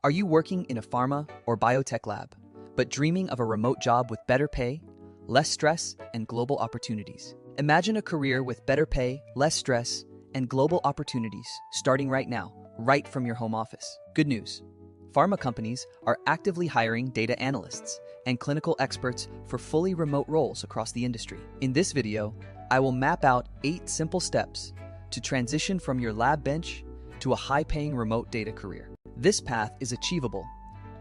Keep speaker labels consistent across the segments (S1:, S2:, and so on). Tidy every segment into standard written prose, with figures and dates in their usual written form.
S1: Are you working in a pharma or biotech lab, but dreaming of a remote job with better pay, less stress, and global opportunities? Imagine a career with better pay, less stress, and global opportunities starting right now, right from your home office. Good news. Pharma companies are actively hiring data analysts and clinical experts for fully remote roles across the industry. In this video, I will map out 8 simple steps to transition from your lab bench to a high-paying remote data career. This path is achievable,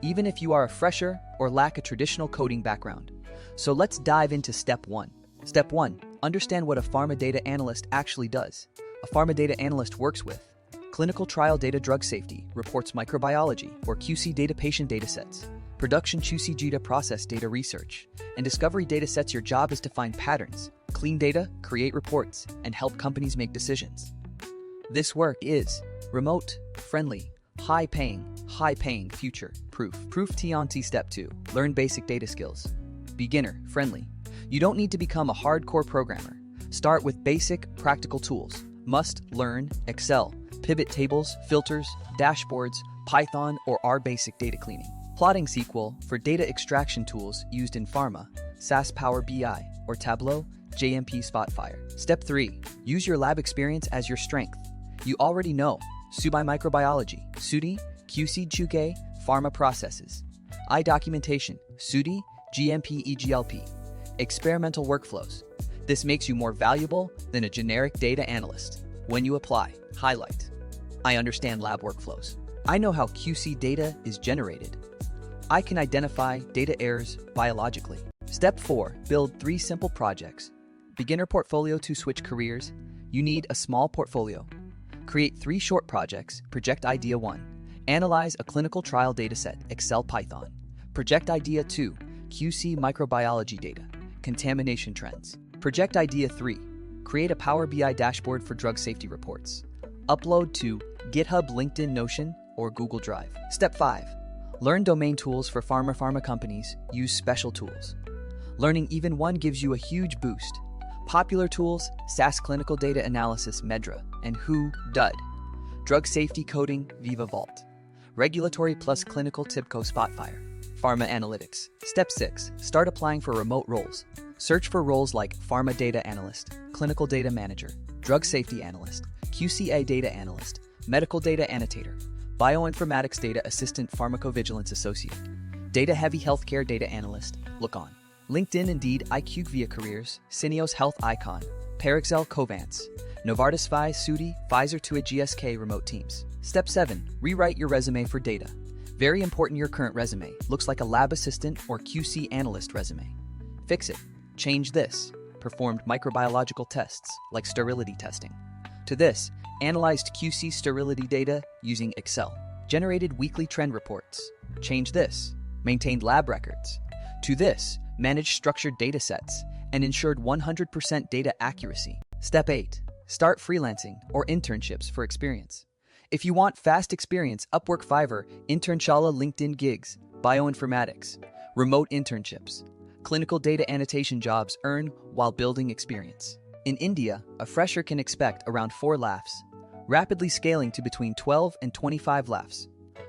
S1: even if you are a fresher or lack a traditional coding background. So let's dive into Step 1. Step 1. Understand what a pharma data analyst actually does. A pharma data analyst works with clinical trial data, drug safety, reports microbiology or QC data, patient data sets, production QC data, process data, research, and discovery data sets. Your job is to find patterns, clean data, create reports, and help companies make decisions. This work is remote, friendly, high-paying, future-proof. Proof T-on-T. Step 2. Learn basic data skills. Beginner, friendly. You don't need to become a hardcore programmer. Start with basic, practical tools. Must learn Excel, pivot tables, filters, dashboards, Python, or R. Basic data cleaning. Plotting SQL for data extraction tools used in pharma, SAS, Power BI, or Tableau, JMP, Spotfire. Step 3. Use your lab experience as your strength. You already know Bsc Microbiology, SUDI, QC, QK, pharma processes, documentation, SUDI, GMP, EGLP, experimental workflows. This makes you more valuable than a generic data analyst. When you apply, highlight. I understand lab workflows. I know how QC data is generated. I can identify data errors biologically. Step 4. Build 3 simple projects. Beginner portfolio. To switch careers, you need a small portfolio. Create 3 short projects. Project Idea 1. Analyze a clinical trial dataset, Excel, Python. Project Idea 2. QC microbiology data, contamination trends. Project Idea 3. Create a Power BI dashboard for drug safety reports. Upload to GitHub, LinkedIn, Notion, or Google Drive. Step 5. Learn domain tools for pharma companies. Use special tools. Learning even one gives you a huge boost. Popular tools: SAS Clinical Data Analysis, Medra, and WHO, DUD. Drug Safety Coding, Viva Vault. Regulatory plus Clinical, TIBCO, Spotfire. Pharma Analytics. Step 6. Start applying for remote roles. Search for roles like Pharma Data Analyst, Clinical Data Manager, Drug Safety Analyst, QCA Data Analyst, Medical Data Annotator, Bioinformatics Data Assistant, Pharmacovigilance Associate, Data Heavy Healthcare Data Analyst. Look on LinkedIn, Indeed, IQVIA Careers, Syneos Health, Icon, Parexel, Covance, Novartis, Pfizer, SUDI, Pfizer, to a GSK, remote teams. Step 7. Rewrite your resume for data. Very important, your current resume looks like a lab assistant or QC analyst resume. Fix it. Change this. Performed microbiological tests like sterility testing. To this, analyzed QC sterility data using Excel. Generated weekly trend reports. Change this. Maintained lab records. To this, managed structured data sets and ensured 100% data accuracy. Step 8. Start freelancing or internships for experience. If you want fast experience, Upwork, Fiverr, Internshala, LinkedIn gigs, bioinformatics, remote internships, clinical data annotation jobs. Earn while building experience. In India, a fresher can expect around 4 lakhs, rapidly scaling to between 12 and 25 lakhs.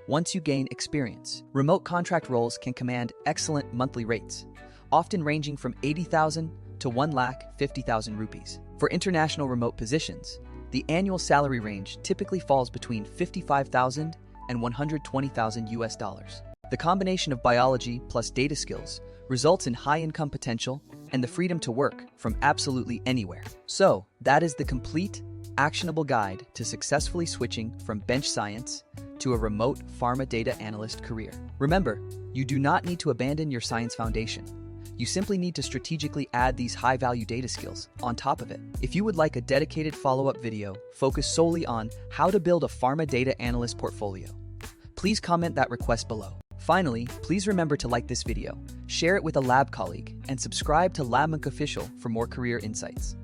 S1: Once you gain experience, remote contract roles can command excellent monthly rates, often ranging from 80,000 to 1,50,000 rupees. For international remote positions, the annual salary range typically falls between 55,000 and 120,000 US dollars. The combination of biology plus data skills results in high income potential and the freedom to work from absolutely anywhere. So, that is the complete, actionable guide to successfully switching from bench science to a remote pharma data analyst career. Remember, you do not need to abandon your science foundation. You simply need to strategically add these high-value data skills on top of it. If you would like a dedicated follow-up video focused solely on how to build a pharma data analyst portfolio, please comment that request below. Finally, please remember to like this video, share it with a lab colleague, and subscribe to Labmonk Official for more career insights.